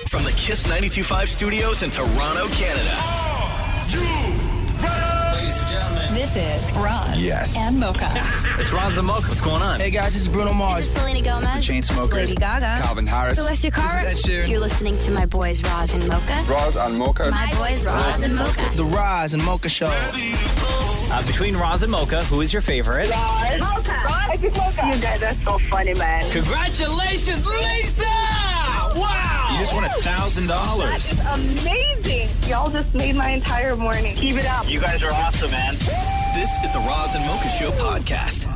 From the Kiss 92.5 studios in Toronto, Canada. Ladies and gentlemen. This is Roz and Mocha. It's Roz and Mocha. What's going on? Hey guys, this is Bruno Mars. This is Selena Gomez. The Chainsmokers. Lady Gaga. Calvin Harris. Celestia Cara. This is Ed Sheeran. You're listening to my boys Roz and Mocha. Roz and Mocha. My boys Roz and Mocha. The Roz and Mocha Show. Between Roz and Mocha, who is your favorite? Roz. Mocha. Roz. Mocha. You guys are so funny, man. Congratulations, Lisa! Wow! You just won $1,000. That is amazing. Y'all just made my entire morning. Keep it up. You guys are awesome, man. This is the Roz and Mocha Show podcast.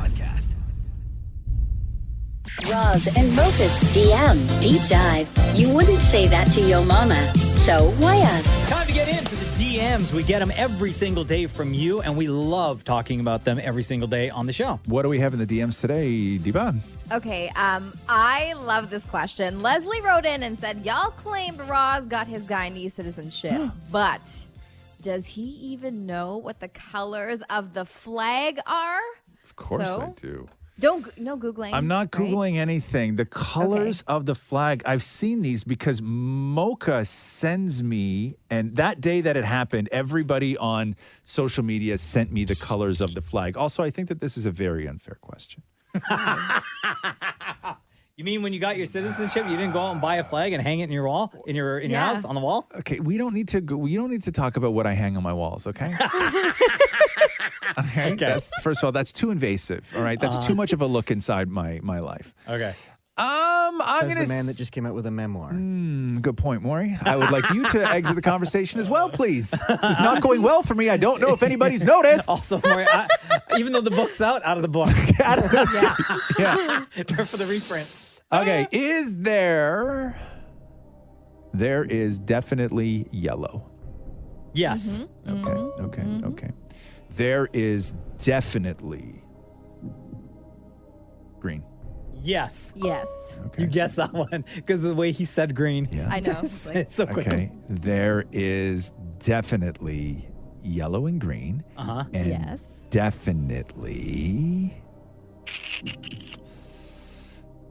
Roz and Mocha's DM Deep Dive. You wouldn't say that to your mama, so why us? Time to get into the DMs. We get them every single day from you, and we love talking about them every single day on the show. What do we have in the DMs today, Diban? Okay, I love this question. Leslie wrote in and said, y'all claimed Roz got his Guyanese citizenship, but does he even know what the colors of the flag are? Of course I do. No Googling. I'm not Googling anything. The colors of the flag, I've seen these because Mocha sends me, and that day that it happened, everybody on social media sent me the colors of the flag. Also, I think that this is a very unfair question. You mean when you got your citizenship, you didn't go out and buy a flag and hang it in your wall, in your house on the wall? Okay, we don't need to talk about what I hang on my walls, okay? Okay. First of all, that's too invasive. All right, that's too much of a look inside my life. Okay. I'm Says gonna the man that just came out with a memoir. Good point, Maury. I would like you to exit the conversation as well, please. This is not going well for me. I don't know if anybody's noticed. Also, Maury, even though the book's out of the book. Yeah. For the reprints. Okay, there is definitely yellow. Yes. Okay. There is definitely green. Yes. Yes. Okay. You guessed that one because of the way he said green. Yeah. I know. It's so quick. Okay. There is definitely yellow and green. Uh-huh. And Yes. definitely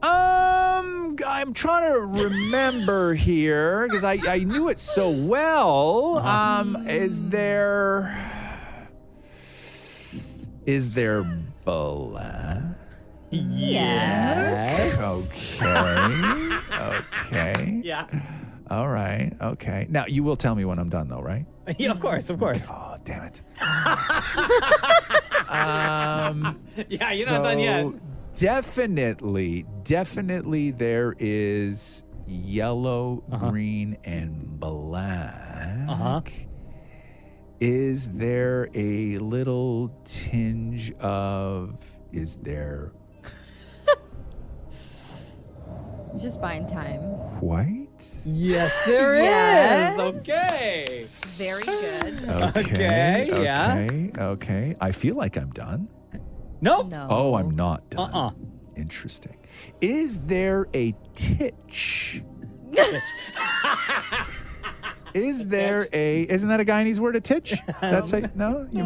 I'm trying to remember here because I knew it so well. Is there black? Yes. Okay. Yeah. All right. Okay. Now, you will tell me when I'm done, though, right? Yeah, of course. Oh, damn it. Yeah, you're not done yet. Definitely there is yellow, green, and black. Is there a little tinge of, Just buying time. white? Yes, there Yes. is. Okay. Very good. Okay. I feel like I'm done. Nope. No. Oh, I'm not done. Interesting. Is there a titch? Isn't that a Guyanese word, a titch? That's no? You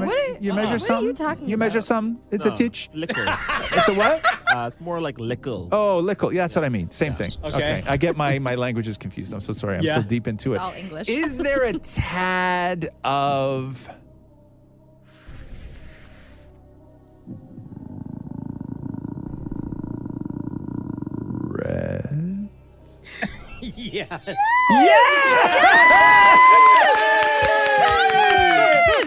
measure something? What are you talking You about? measure something? It's a titch? Liquor. It's a what? It's more like lickle. Oh, lickle. Yeah, that's what I mean. Same thing. Okay. I get my languages confused. I'm so sorry. I'm so deep into it. All English. Is there a tad of red? Yes. Yes!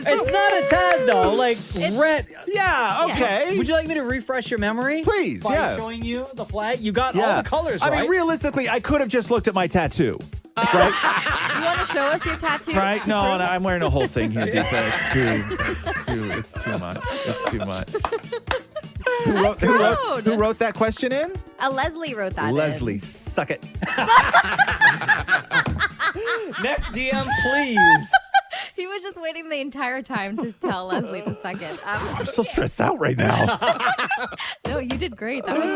It's not a tad though. Like red. Yeah. Okay. Would you like me to refresh your memory? Please, By yeah. showing you the flag. You got all the colors, I right? mean, realistically, I could have just looked at my tattoo. Right? You want to show us your tattoo? Right? No, I'm wearing a whole thing here, Deepa. It's too much. Who wrote that question in? Leslie wrote that Leslie, in. suck it. Next DM, please. He was just waiting the entire time to tell Leslie to suck it. I'm so stressed out right now. No, you did great. That was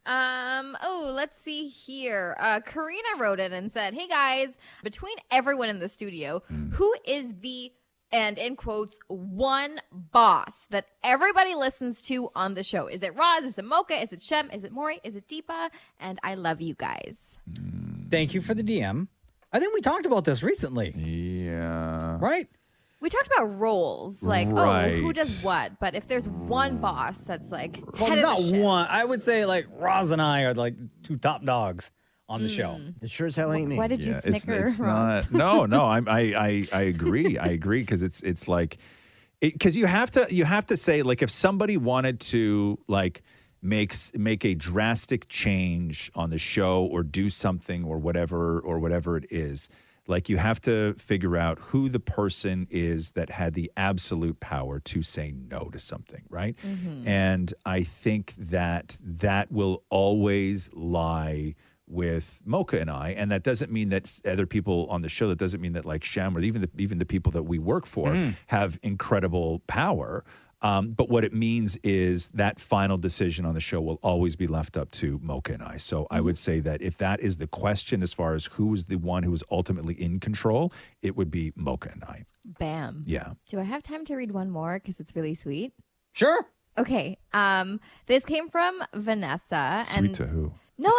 awesome. Let's see here. Karina wrote in and said, hey guys, between everyone in the studio, who is the, and in quotes, one boss that everybody listens to on the show? Is it Roz? Is it Mocha? Is it Shem? Is it Maury? Is it Deepa? And I love you guys. Thank you for the DM. I think we talked about this recently. Yeah. Right? We talked about roles, like, Right. oh, who does what? But if there's one boss that's like, Well, head it's of not the ship. one. I would say like Roz and I are like two top dogs on the show. It sure as hell ain't me. Why did you snicker, It's Ross? not. No. I agree. I agree because it's like, because you have to say, like, if somebody wanted to like make a drastic change on the show or do something or whatever it is, like, you have to figure out who the person is that had the absolute power to say no to something, right? And I think that will always lie with Mocha and I, and that doesn't mean that other people on the show, that doesn't mean that like Shem or even the people that we work for have incredible power. But what it means is that final decision on the show will always be left up to Mocha and I. So I would say that if that is the question as far as who is the one who is ultimately in control, it would be Mocha and I. Bam. Yeah. Do I have time to read one more? Because it's really sweet. Sure. Okay. This came from Vanessa. Sweet to who? No,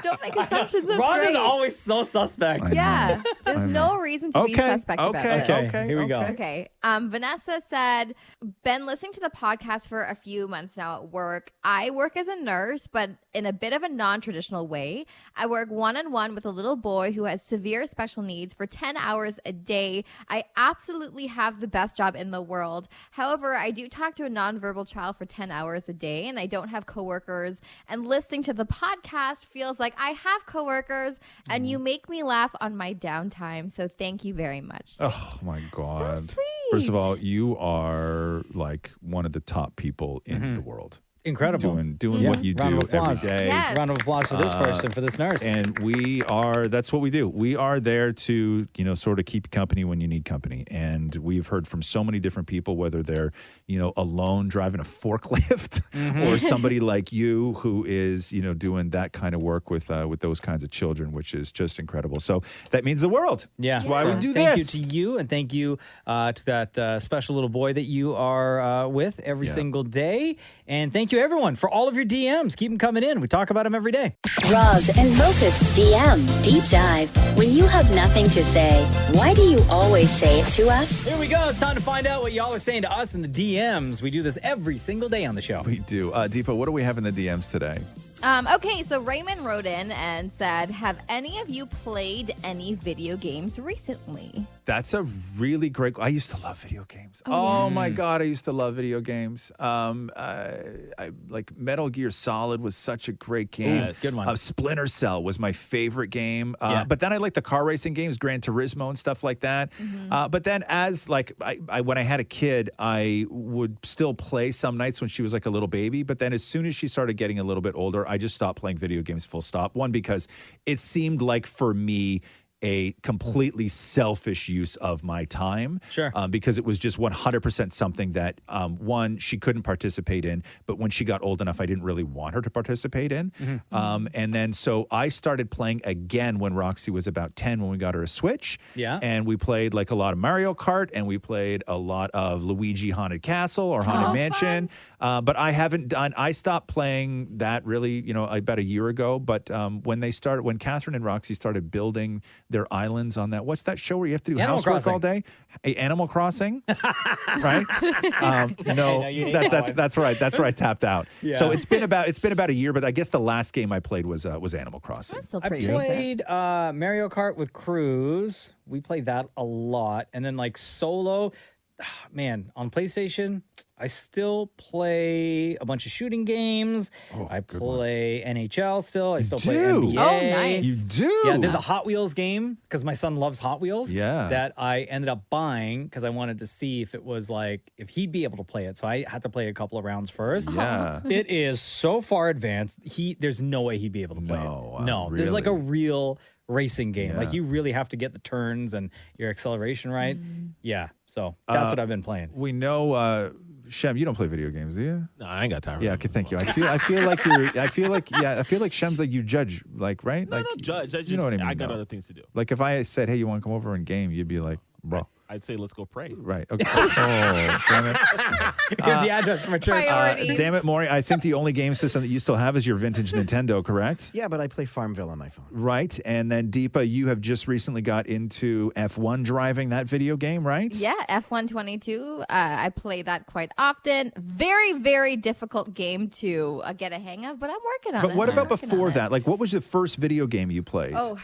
don't make assumptions. It's Ron great. is always so suspect. Yeah, there's no reason to be suspect about this. Okay, here we go. Okay. Vanessa said, been listening to the podcast for a few months now at work. I work as a nurse, but in a bit of a non-traditional way. I work one-on-one with a little boy who has severe special needs for 10 hours a day. I absolutely have the best job in the world. However, I do talk to a nonverbal child for 10 hours a day, and I don't have coworkers. And listening to the podcast feels like I have coworkers, and you make me laugh on my downtime. So thank you very much. Oh my God. So sweet. First of all, you are like one of the top people in the world. Incredible. Doing what you Round do of every applause. day. Yes. Round of applause for this person, for this nurse. And that's what we do. We are there to, sort of keep you company when you need company. And we've heard from so many different people, whether they're, alone driving a forklift or somebody like you who is, doing that kind of work with those kinds of children, which is just incredible. So that means the world. Yeah. That's why we do thank this. you to you, and thank you to that special little boy that you are with every single day. And thank you, everyone, for all of your DMs. Keep them coming in. We talk about them every day. Roz and Mocha's DM Deep Dive. When you have nothing to say, why do you always say it to us? Here we go. It's time to find out what y'all are saying to us in the DMs. We do this every single day on the show. We do. Deepa, what do we have in the DMs today? Okay, so Raymond wrote in and said, have any of you played any video games recently? That's a really great. I used to love video games. Oh my God, I used to love video games. I like Metal Gear Solid was such a great game. Ooh, good one. Splinter Cell was my favorite game. But then I like the car racing games, Gran Turismo and stuff like that. But then as like when I had a kid, I would still play some nights when she was like a little baby. But then as soon as she started getting a little bit older, I just stopped playing video games full stop. One, because it seemed like for me a completely selfish use of my time. Sure. Because it was just 100% something that, one, she couldn't participate in, but when she got old enough, I didn't really want her to participate in. And then so I started playing again when Roxy was about 10, when we got her a Switch. Yeah. And we played like a lot of Mario Kart, and we played a lot of Luigi Haunted Castle or Haunted Mansion. But I stopped playing that really, about a year ago. But when Catherine and Roxy started building their islands on that, what's that show where you have to do Animal housework Crossing. all day? Animal Crossing, right? That's right. That's right. Tapped out. Yeah. So it's been about a year, but I guess the last game I played was Animal Crossing. That's still I pretty played Mario Kart with Cruz. We played that a lot. And then like solo, man, on PlayStation, I still play a bunch of shooting games. I play NHL still. I still play NBA. Oh, nice. You do? Yeah, there's a Hot Wheels game because my son loves Hot Wheels. Yeah. That I ended up buying because I wanted to see if it was like, if he'd be able to play it. So I had to play a couple of rounds first. Yeah. It is so far advanced. There's no way he'd be able to play it. No. This is like a real racing game. Yeah. Like you really have to get the turns and your acceleration right. Yeah. So that's what I've been playing. We know, Shem, you don't play video games, do you? No, I ain't got time. Yeah, okay, thank you. I feel like Shem's like you judge, like, right? No, Like I don't judge. you know what I mean? I got though. other things to do. Like if I said, "Hey, you want to come over and game?" You'd be like, "Bro." I'd say let's go pray. Right. Okay. Oh, damn it. Here's the address for church. Damn it, Maury. I think the only game system that you still have is your vintage Nintendo, correct? Yeah, but I play Farmville on my phone. Right. And then, Deepa, you have just recently got into F1 driving, that video game, right? Yeah, F122. I play that quite often. Very, very difficult game to get a hang of, but I'm working on it. But what about before that? Like, what was the first video game you played? Oh,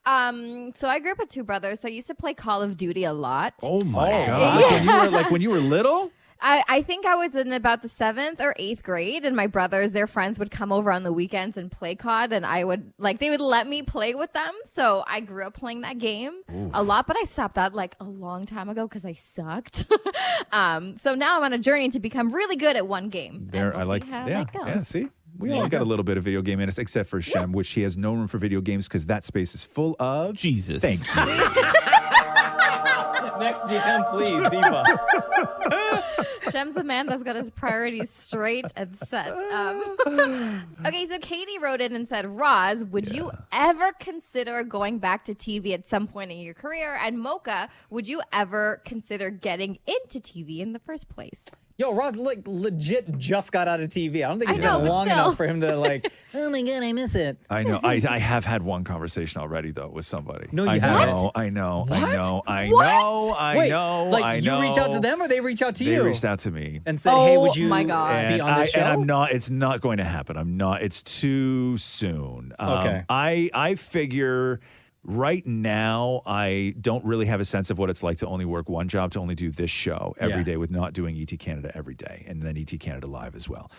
so I grew up with two brothers, so I used to play Call of Duty a lot. Oh my God. Yeah. When you were little? I think I was in about the 7th or 8th grade, and my brothers, their friends would come over on the weekends and play COD, and they would let me play with them. So I grew up playing that game a lot, but I stopped that like a long time ago because I sucked. So now I'm on a journey to become really good at one game. There, I like. Yeah. See, we all got a little bit of video game in us, except for Shem, which he has no room for video games because that space is full of Jesus. Thank you. Next DM, please, Deepa. Shem's a man that's got his priorities straight and set. Okay, so Katie wrote in and said, Roz, would you ever consider going back to TV at some point in your career? And Mocha, would you ever consider getting into TV in the first place? Yo, Roz legit just got out of TV. I don't think it's I know, been but long still. enough for him to like, oh my God, I miss it. I know. I have had one conversation already though with somebody. No, you I haven't. know. I know. What? I know. I What? know. I Wait, know. like I you know. reach out to them or they reach out to you? They reached out to me and said, "Hey, would you my God. be on the show?" And I'm not. It's not going to happen. I'm not. It's too soon. Okay. I figure. Right now, I don't really have a sense of what it's like to only work one job, to only do this show every day with not doing ET Canada every day and then ET Canada Live as well.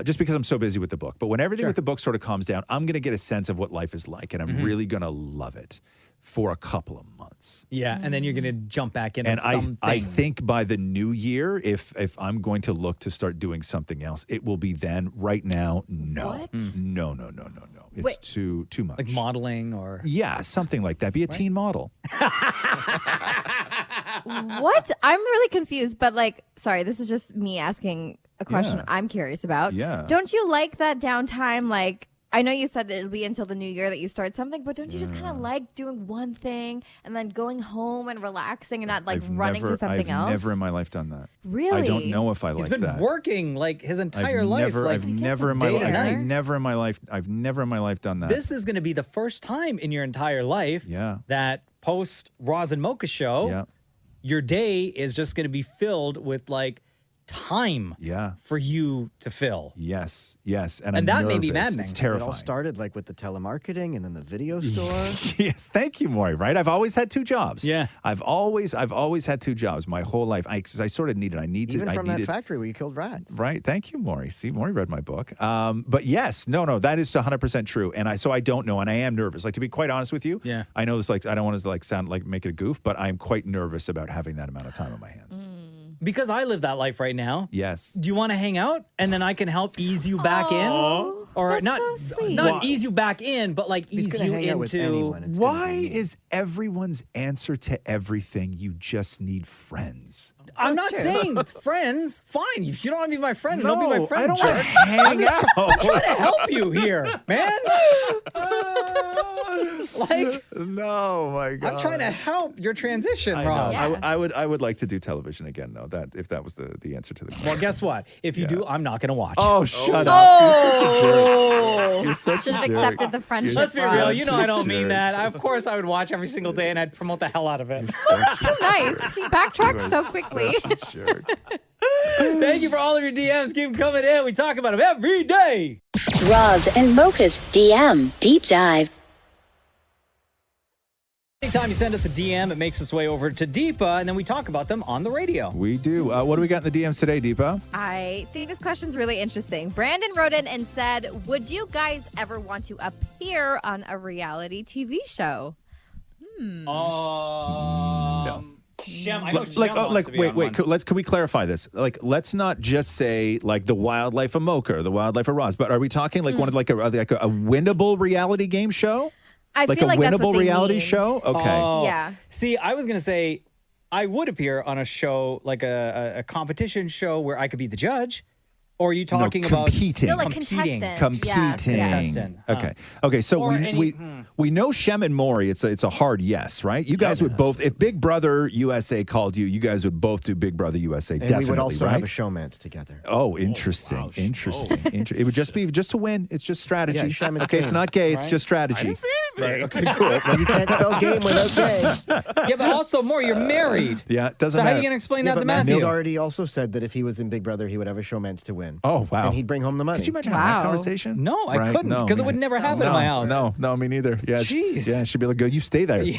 Just because I'm so busy with the book. But when everything with the book sort of calms down, I'm going to get a sense of what life is like, and I'm really going to love it for a couple of months. Yeah, and then you're going to jump back into and something. I think by the new year, if I'm going to look to start doing something else, it will be then. Right now, no. What? No. It's too much. Like modeling or... Yeah, something like that. Be a teen model. What? I'm really confused, but sorry, this is just me asking a question I'm curious about. Yeah. Don't you like that downtime? I know you said that it'll be until the new year that you start something, but don't you just kind of like doing one thing and then going home and relaxing and not running to something else? I've never in my life done that. Really? I don't know if I He's like been that. working his entire life. I've never in my day to life. night. I've never in my life done that. This is going to be the first time in your entire life that post Roz and Mocha show, your day is just going to be filled with time for you to fill. Yes. And that I'm may be nervous. maddening. It's terrifying. It all started with the telemarketing and then the video store. Yes, thank you, Maury. Right, I've always had two jobs. Yeah, I've always had two jobs my whole life. I sort of needed. Even from that factory where you killed rats. Right, thank you, Maury. See, Maury read my book. But yes, no, that is 100% true. And I don't know, and I am nervous. To be quite honest with you, I know this. I don't want to sound make it a goof, but I'm quite nervous about having that amount of time on my hands. Because I live that life right now. Yes. Do you want to hang out and then I can help ease you back in? Or that's not so sweet. not ease you back in, but ease you into... Why is everyone's answer to everything you just need friends? I'm not saying friends. Fine. If you don't want to be my friend, don't be my friend. I don't want to hang out. I'm trying to help you here, man. No, my God. I'm trying to help your transition, I Roz. know. I would like to do television again, though. If that was the answer to the question. Well, guess what? If you do, I'm not going to watch. Oh, shut up! You're such a jerk. Should have accepted the friendship. Let's be real. You know I don't mean jerk. that. Of course, I would watch every single day, and I'd promote the hell out of it. Too nice. He backtracked so quickly. Thank you for all of your DMs. Keep them coming in. We talk about them every day. Roz and Mocha's DM Deep Dive. Anytime you send us a DM, it makes its way over to Deepa, and then we talk about them on the radio. We do. What do we got in the DMs today, Deepa? I think this question's really interesting. Brandon wrote in and said, would you guys ever want to appear on a reality TV show? No. Shem, I know Shem wants to be on wait. one. Can we clarify this? Let's not just say the wildlife of Mocha or the wildlife of Roz, but are we talking one of a winnable reality game show? I feel like a that's winnable what they reality mean. show? Okay. Yeah. See, I was going to say I would appear on a show like a competition show where I could be the judge. Or are you talking about competing? No, like competing. contestant. Yeah. Contestant. Okay. So Or we know Shem and Maury. It's a hard yes, right? You guys would both, if Big Brother USA called you, you guys would both do Big Brother USA. And Definitely, we would also right? have a showmance together. Oh, interesting. Interesting. It would just be to win. It's just strategy. Yeah, Shem, it's okay, game. it's not gay. It's Right? just strategy. I didn't say anything. Right, okay, cool. Well, you can't spell game without gay. Yeah, but also more, you're married. Yeah, it doesn't So how matter. are you going to explain Yeah, that but to Matthew's Matthew? already also said that if he was in Big Brother, he would have a showmance to win. Oh, wow. And he'd bring home the money. Could you imagine having that Wow. conversation? No, I Right? couldn't, No, because it me would neither. never happen in my house. No, me neither. Yeah, Jeez. Yeah, she'd be like, you stay there. You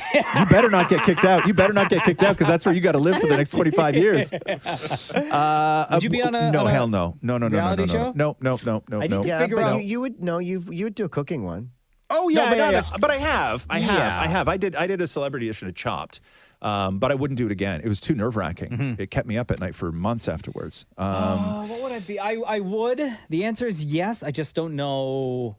better not get kicked out. You better not get kicked out because that's where you got to live for the next 25 years. Would you be on a No, on a hell no. No. reality show? No. I need to Yeah, figure but out. you would do a cooking one. Oh No, but not but I have. Yeah. I did a celebrity edition of Chopped, but I wouldn't do it again. It was too nerve wracking. It kept me up at night for months afterwards. What would I be? I would. The answer is yes. I just don't know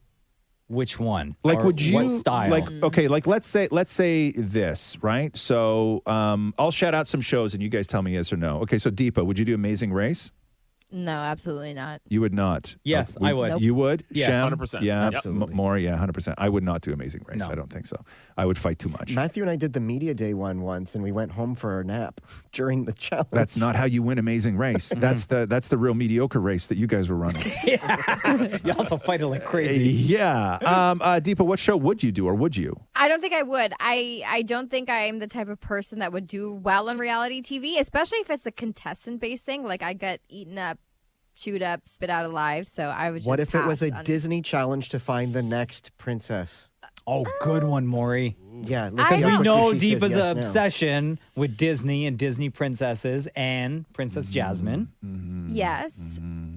which one. Like, or would you what style? like? Okay, like let's say this, right? So, I'll shout out some shows, and you guys tell me yes or no. Okay, so Deepa, would you do Amazing Race? No, absolutely not. You would not. Yes, I would. Nope. You would? Yeah, Shem? 100%. Yeah, Absolutely. More, yeah, 100%. I would not do Amazing Race. No. I don't think so. I would fight too much. Matthew and I did the media day one once, and we went home for a nap during the challenge. That's not how you win Amazing Race. That's the real mediocre race that you guys were running. You also fight it like crazy. Yeah. Deepa, what show would you do, or would you? I don't think I would. I don't think I'm the type of person that would do well on reality TV, especially if it's a contestant-based thing. Like, I get eaten up, chewed up, spit out alive. So I would just What if it was pass a on- Disney challenge to find the next princess? Oh, good one, Maury. Yeah, I We know. know She says Deepa's yes now. obsession with Disney and Disney princesses and Princess Jasmine. Yes.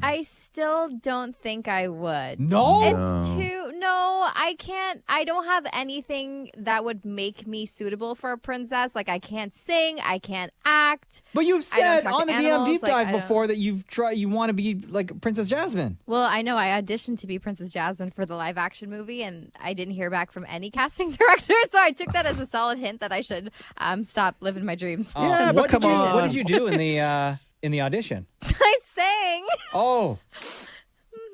I still don't think I would. No? It's too. No, I can't. I don't have anything that would make me suitable for a princess. Like, I can't sing. I can't act. But you've I don't said talk on to the DM animals, Deep like, Dive I don't- before that you want to be like Princess Jasmine. Well, I know I auditioned to be Princess Jasmine for the live action movie, and I didn't hear back from any casting director. So I took that as a solid hint that I should stop living my dreams. Yeah, but come on. What did you do in the audition? I sang. Oh,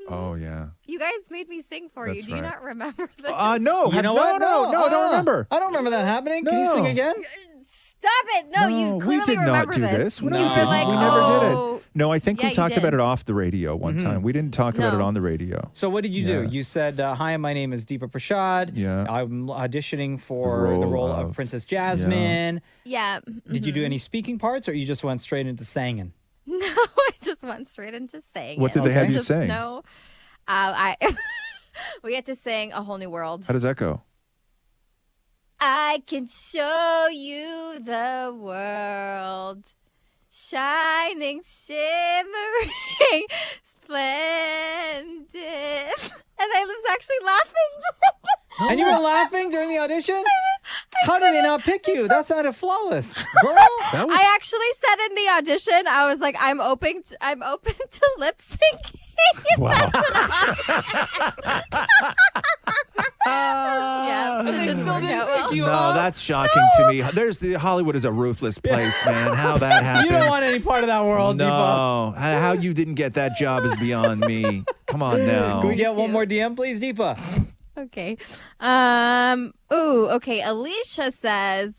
Oh, yeah. You guys made me sing for That's you. Do you right. not remember this? No. you know what? No, don't remember. I don't remember that happening. Can you sing No. again? Stop it! No, you clearly we did not remember do this. You No, were we didn't. like, We never did oh. it. No, I think Yeah, we you talked did. about it off the radio one time. We didn't talk about it No. on the radio. So what did you do? Yeah. You said, "Hi, my name is Deepa Prashad. Yeah. I'm auditioning for the role of Princess Jasmine." Yeah. Did you do any speaking parts, or you just went straight into singing? No, I just went straight into saying What it. did they have you Just sing? No. We had to sing A Whole New World. How does that go? I can show you the world, shining, shimmering, splendid. And I was actually laughing. And you were laughing during the audition? How did they not pick you? That sounded flawless, girl. I actually said in the audition, I was like, I'm open to lip syncing. Wow. Yeah. And they still didn't well. pick you No, up. that's shocking to me. Hollywood is a ruthless place, man. How that happens. You don't want any part of that world, Deepa. No. How you didn't get that job is beyond me. Come on now. Can we get one more DM, please, Deepa? Okay. Okay. Alicia says,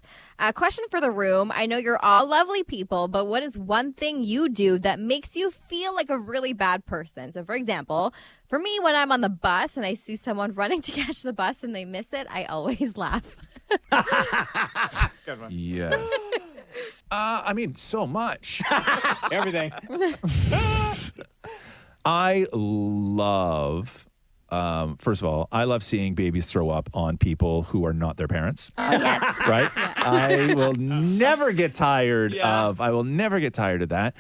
question for the room. I know you're all lovely people, but what is one thing you do that makes you feel like a really bad person? So, for example, for me, when I'm on the bus and I see someone running to catch the bus and they miss it, I always laugh. Good one. Yes. I mean, so much. Everything. I love, first of all, I love seeing babies throw up on people who are not their parents. Yes. Right? I will never get tired of that.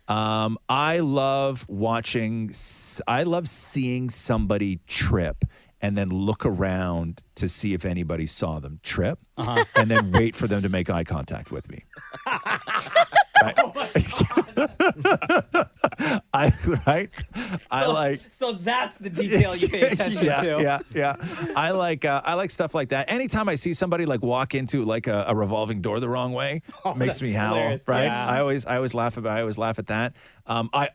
I love seeing somebody trip and then look around to see if anybody saw them trip and then wait for them to make eye contact with me. I like. So that's the detail you pay attention to. Yeah. I like stuff like that. Anytime I see somebody like walk into like a revolving door the wrong way, makes me howl. hilarious. Right? Yeah. I always laugh at that. I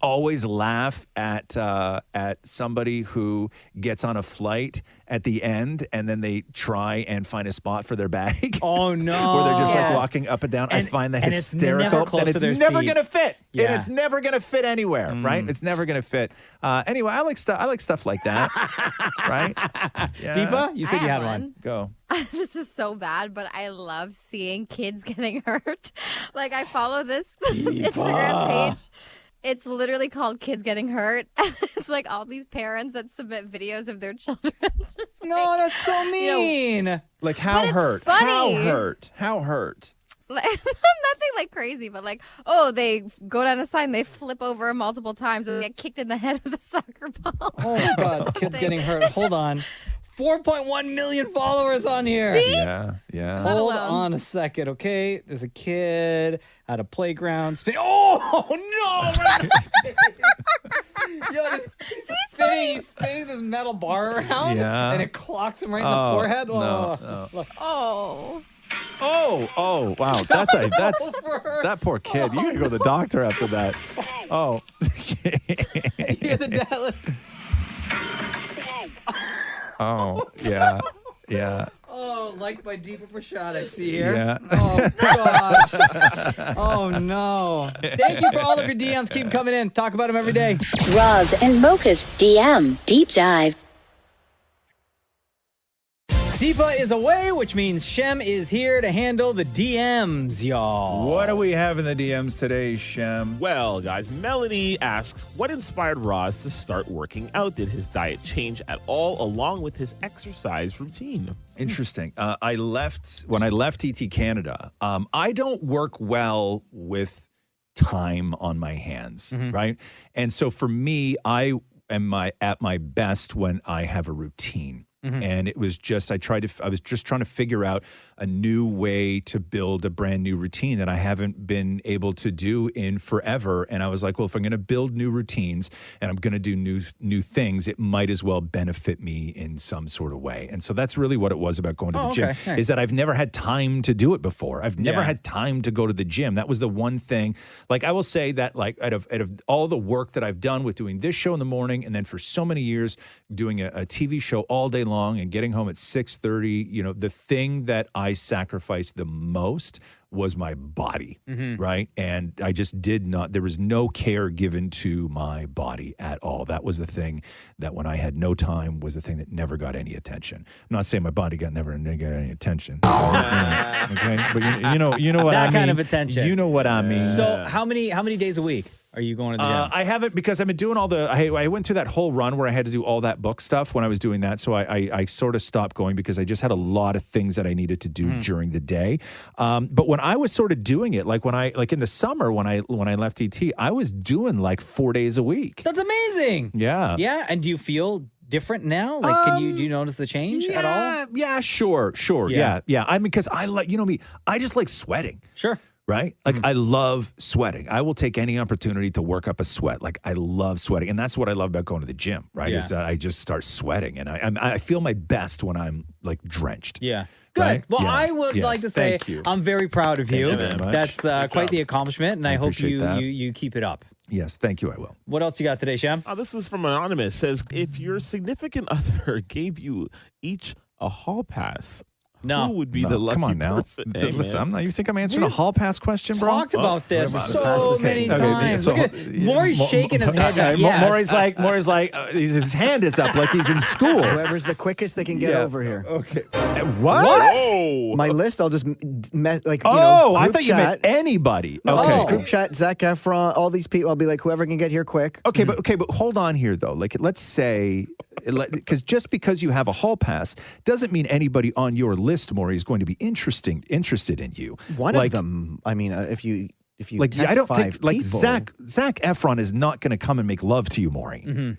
always laugh at somebody who gets on a flight at the end and then they try and find a spot for their bag. Oh no! Where they're just like walking up and down. I find that hysterical. And it's never seat. gonna fit. Yeah. And it's never gonna fit anywhere. Right? It's never gonna fit. Anyway, I like stuff like that. Right? Yeah. Deepa, you said you had one. Go. This is so bad, but I love seeing kids getting hurt. Like, I follow this Instagram page. It's literally called Kids Getting Hurt. It's like all these parents that submit videos of their children. No, that's so mean. Like how hurt? funny. How hurt? How hurt? Like, nothing like crazy, but like, they go down a side and they flip over multiple times and they get kicked in the head with a soccer ball. Oh my God, kids getting hurt. Hold on. 4.1 million followers on here. See? Yeah. Hold on a second, okay? There's a kid at a playground spinning. Oh no! Yo, he's spinning this metal bar around, and it clocks him right in the forehead. No. Look. Oh, wow. That's that poor kid. You gotta go to the doctor after that. Oh. You hear the dad. Oh, yeah. Oh, like my Deepa Prashad I see here. Yeah. Oh, gosh. Oh, no. Thank you for all of your DMs. Keep coming in. Talk about them every day. Roz and Mocha's DM Deep Dive. Deepa is away, which means Shem is here to handle the DMs, y'all. What do we have in the DMs today, Shem? Well, guys, Melanie asks, what inspired Roz to start working out? Did his diet change at all along with his exercise routine? Interesting. When I left ET Canada, I don't work well with time on my hands, right? And so for me, I am at my best when I have a routine. And it was just, I was just trying to figure out a new way to build a brand new routine that I haven't been able to do in forever. And I was like, well, if I'm going to build new routines and I'm going to do new things, it might as well benefit me in some sort of way. And so that's really what it was about going to the gym, Nice. is that I've never had time to do it before. I've never had time to go to the gym. That was the one thing. Like, I will say that, like, out of all the work that I've done with doing this show in the morning and then for so many years doing a TV show all day long and getting home at 6:30, the thing that I sacrificed the most was my body, right? And I just there was no care given to my body at all. That was the thing that when I had no time was the thing that never got any attention. I'm not saying my body never got any attention. Okay? But you know what I mean? That kind of attention. You know what I mean. So how many days a week are you going to the gym? I haven't, because I've been doing I went through that whole run where I had to do all that book stuff when I was doing that. So I sort of stopped going because I just had a lot of things that I needed to do during the day. But when I was sort of doing it, like in the summer when I left ET, I was doing like 4 days a week. That's amazing. Yeah. Yeah. And do you feel different now? Like, do you notice the change at all? Yeah, sure. Yeah. I mean, because I like, me, I just like sweating. Sure. Right? Like, I love sweating. I will take any opportunity to work up a sweat. Like, I love sweating. And that's what I love about going to the gym, right? Yeah. Is that I just start sweating. And I feel my best when I'm, like, drenched. Yeah. Good. Right? Well, Yeah. I would Yes, like to say thank you. I'm very proud of you. you very much. That's quite the accomplishment, and I hope appreciate that. you keep it up. Yes, thank you, I will. What else you got today, Shem? This is from Anonymous. Says, if your significant other gave you each a hall pass, No. who would be the lucky Come on now. person? Hey, Listen, man. you think I'm answering a hall pass question, bro? Talked about this about the so fastest many thing? times. Look at Maury's shaking his head. Yes. Maury's like, his hand is up like he's in school. Whoever's the quickest they can get over here. Okay. What? Whoa. My list, I'll just I group thought you meant chat. anybody. No, Okay. just group chat, Zac Efron, all these people. I'll be like, whoever can get here quick. Okay, but hold on here though. Like, let's say, because just because you have a hall pass doesn't mean anybody on your list, Maury, is going to be interested in you. One of them. I mean, if you like, text I don't five think like people, Zac Efron is not going to come and make love to you, Maury.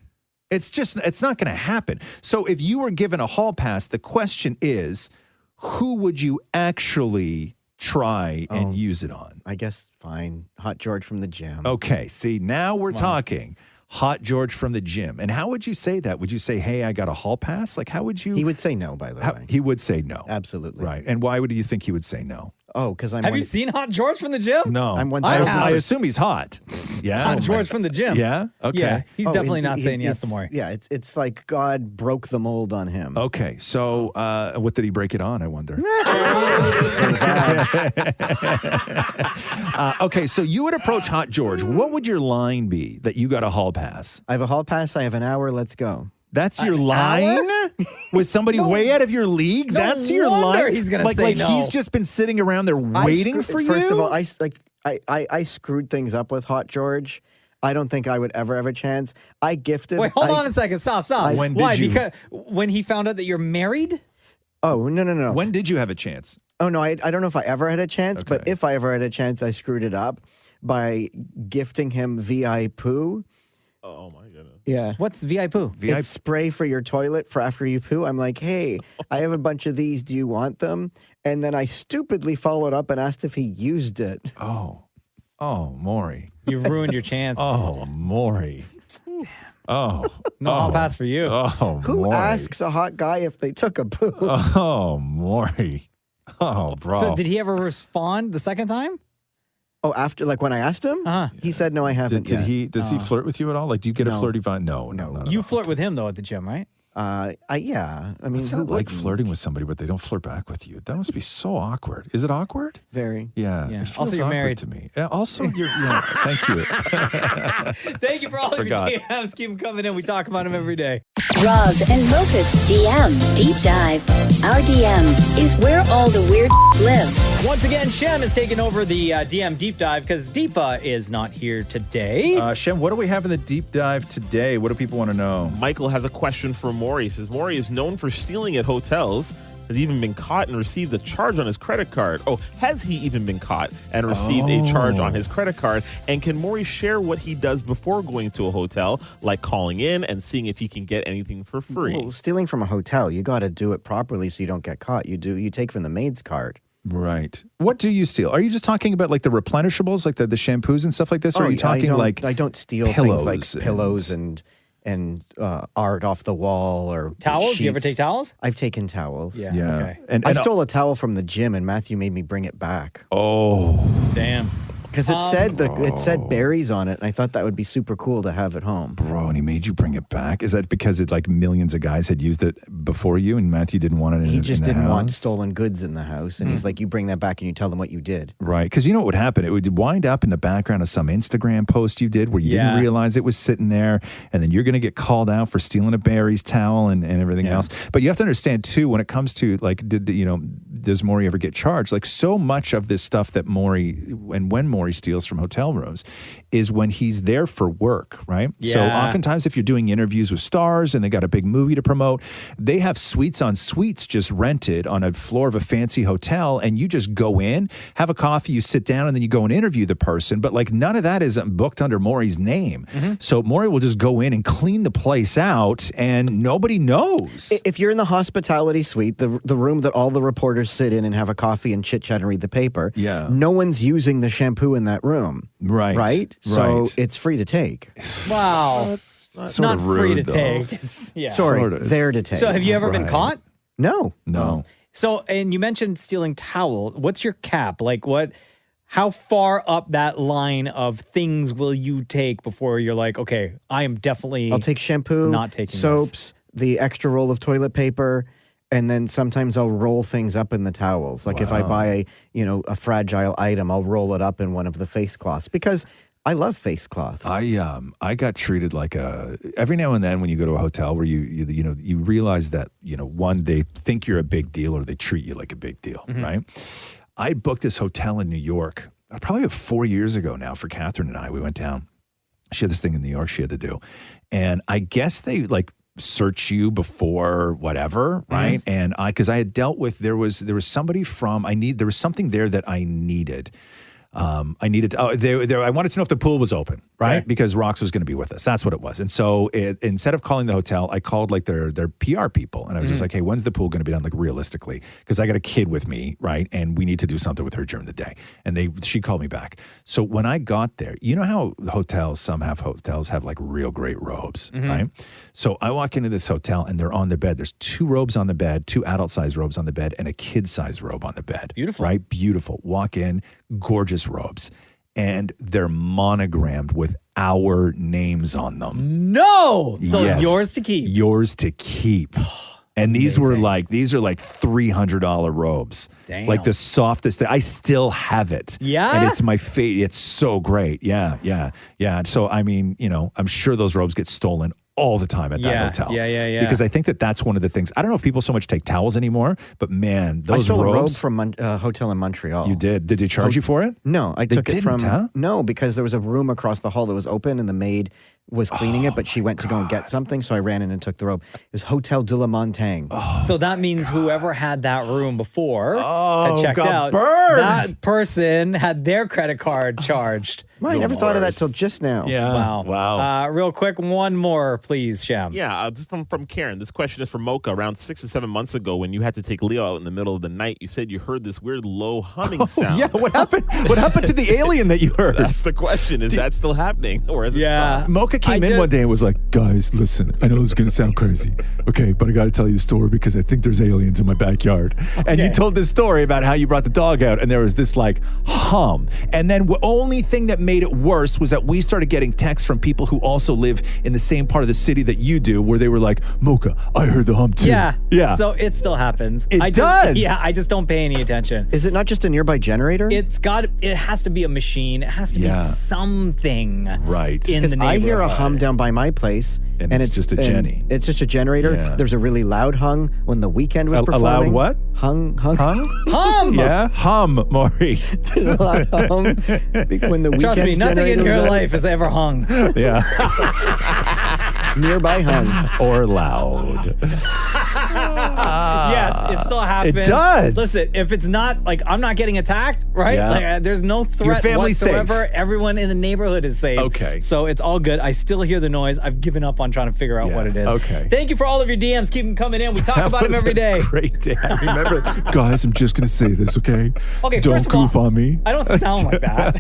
It's not going to happen. So if you were given a hall pass, the question is, who would you actually try and use it on? I guess fine. Hot George from the gym. Okay, see, now we're talking. Hot George from the gym. And how would you say that? Would you say, hey, I got a hall pass? Like, how would you? He would say no, by the way. He would say no. Absolutely. Right. And why would you think he would say no? Oh, because I'm. Have you seen Hot George from the gym? No. I'm 1,000%. I assume he's hot. Yeah. Hot George from the gym. Yeah? Okay. Yeah, he's definitely not he- saying yes to it's- Maury. Yeah, it's like God broke the mold on him. Okay. So what did he break it on, I wonder? Okay, so you would approach Hot George. What would your line be that you got a hall pass? I have a hall pass. I have an hour. Let's go. That's your line? With somebody way out of your league? No That's your wonder line? he's gonna like, say like no. he's just been sitting around there waiting for you? First of all, I screwed things up with Hot George. I don't think I would ever have a chance. I gifted. Wait, hold on a second. Stop. When Why? did you? Because when he found out that you're married? Oh, no. When did you have a chance? Oh, no, I don't know if I ever had a chance, but if I ever had a chance, I screwed it up by gifting him VI poo. Oh, my goodness. Yeah. What's VI poo? It's spray for your toilet for after you poo. I'm like, hey, I have a bunch of these. Do you want them? And then I stupidly followed up and asked if he used it. Oh, Maury. You ruined your chance. Oh, Maury. Oh. No, I'll pass for you. Oh, Who Maury. asks a hot guy if they took a poo? Oh, Maury. Oh, bro. So did he ever respond the second time? Oh, after, like when I asked him? He said, no, I haven't Did yet. he? Does he flirt with you at all? Like, do you get a No. flirty vibe? No, not You at all. flirt with him though at the gym, right? Yeah. I mean, It's who not like wouldn't? flirting with somebody, but they don't flirt back with you. That must be so awkward. Is it awkward? Very. Yeah. Yeah. It feels Also, you're awkward married. to me. Yeah, also, you're. Yeah, thank you. Thank you for all of your Forgot. DMs. Keep them coming in. We talk about them every day. Roz and Mocha's DM Deep Dive. Our DM is where all the weird lives. Once again, Shem is taking over the DM deep dive because Deepa is not here today. Shem, what do we have in the deep dive today? What do people want to know? Michael has a question for Maury. He says Maury is known for stealing at hotels. Has even been caught and received a charge on his credit card. Oh, has he even been caught and received a charge on his credit card? And can Maury share what he does before going to a hotel, like calling in and seeing if he can get anything for free? Well, stealing from a hotel, you got to do it properly so you don't get caught. You take from the maid's card. Right. What do you steal? Are you just talking about like the replenishables, like the shampoos and stuff like this? Or are you talking I don't steal pillows things like pillows and art off the wall or Towels? You ever sheets. take towels? I've taken towels. Yeah. Yeah. Okay. And I stole a towel from the gym and Matthew made me bring it back Oh. Damn. because it said berries on it, and I thought that would be super cool to have at home. Bro, and he made you bring it back? Is that because it like millions of guys had used it before you and Matthew didn't want it in He in just the didn't want house? stolen goods in the house, and he's like, "You bring that back and you tell them what you did." Right. Because you know what would happen? It would wind up in the background of some Instagram post you did where you didn't realize it was sitting there. And then you're going to get called out for stealing a Barry's towel and everything else. But you have to understand, too, when it comes to like, does Maury ever get charged? Like so much of this stuff that when Maury steals from hotel rooms is when he's there for work, right? Yeah. So oftentimes if you're doing interviews with stars and they got a big movie to promote, they have suites on suites just rented on a floor of a fancy hotel, and you just go in, have a coffee, you sit down, and then you go and interview the person. But like none of that is booked under Maury's name. So Maury will just go in and clean the place out and nobody knows. If you're in the hospitality suite, the room that all the reporters sit in and have a coffee and chit chat and read the paper, no one's using the shampoo in that room. Right. Right? So it's free to take. Wow. It's not free to take. It's, Sorry, there to take. So have you ever been caught? No. So, and you mentioned stealing towels. What's your cap? Like how far up that line of things will you take before you're like, okay, I am definitely I'll take shampoo, not taking soaps, the extra roll of toilet paper, and then sometimes I'll roll things up in the towels. Like if I buy, a fragile item, I'll roll it up in one of the face cloths because I love face cloths. I got treated like every now and then when you go to a hotel where you realize that, one, they think you're a big deal or they treat you like a big deal, right? I booked this hotel in New York probably about 4 years ago now for Catherine and I. We went down. She had this thing in New York she had to do. And I guess they like search you before whatever, right? And because I had dealt with, there was somebody there was something there that I needed. I needed. I wanted to know if the pool was open, right? Okay. Because Rox was going to be with us. That's what it was. And so instead of calling the hotel, I called like their PR people, and I was just like, "Hey, when's the pool going to be done?" Like realistically, because I got a kid with me, right? And we need to do something with her during the day. And she called me back. So when I got there, you know how some hotels have like real great robes, right? So I walk into this hotel and they're on the bed. There's 2 robes on the bed, 2 adult-sized robes on the bed, and a kid-sized robe on the bed. Beautiful. Right? Beautiful. Walk in, gorgeous robes. And they're monogrammed with our names on them. No! So Yes. yours to keep. Yours to keep. And these are like $300 robes. Damn. Like the softest thing. I still have it. Yeah? And it's my favorite. It's so great. Yeah. So, I mean, I'm sure those robes get stolen all the time at that hotel. Yeah. Because I think that's one of the things. I don't know if people so much take towels anymore, but man, those I stole robes. a robe from a hotel in Montreal. You did? Did they charge you for it? No, I took it from. huh? No, because there was a room across the hall that was open and the maid was cleaning it, but she went to go and get something, so I ran in and took the robe. It was Hotel de la Montagne. So that means whoever had that room before Oh, had checked got out. burned. That person had their credit card charged. I never thought of that till just now. Yeah. Wow. Real quick, one more, please, Shem. Yeah, this is from Karen. This question is from Mocha. Around 6 to 7 months ago, when you had to take Leo out in the middle of the night, you said you heard this weird low humming sound. Yeah, what happened? What happened to the alien that you heard? That's the question. Is that still happening? Or is it not? Mocha came in one day and was like, guys, listen, I know this is going to sound crazy, okay, but I got to tell you a story because I think there's aliens in my backyard. And you told this story about how you brought the dog out and there was this like hum. And then the only thing that made it worse was that we started getting texts from people who also live in the same part of the city that you do, where they were like, Mocha, I heard the hum too. Yeah. So it still happens. It does. I just don't pay any attention. Is it not just a nearby generator? It has to be a machine. It has to be something. Right. In the Because neighborhood. I hear a hum down by my place, and it's just a Jenny. It's just a generator. Yeah. There's a really loud hung when the weekend was A performing. loud what? Hung. Hum. Yeah, hum, Maury. There's a loud hum when the weekend. Trust me, nothing in your life has ever hung. Yeah. Nearby hung. Or loud. Yes, it still happens. It does. Listen, if it's not like I'm not getting attacked, right? Yeah. Like there's no threat Your family's whatsoever. safe. Everyone in the neighborhood is safe. Okay. So it's all good. I still hear the noise. I've given up on trying to figure out what it is. Okay. Thank you for all of your DMs. Keep them coming in. We talk about them every day. Great day. Remember, guys, I'm just going to say this, okay? Okay, Don't first of all, goof on me. I don't sound like that.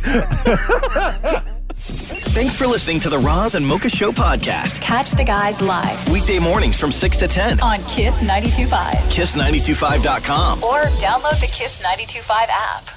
Thanks for listening to the Roz and Mocha Show podcast. Catch the guys live Weekday mornings from 6 to 10. on Kiss 92.5 Kiss925.com. or download the Kiss 92.5 app.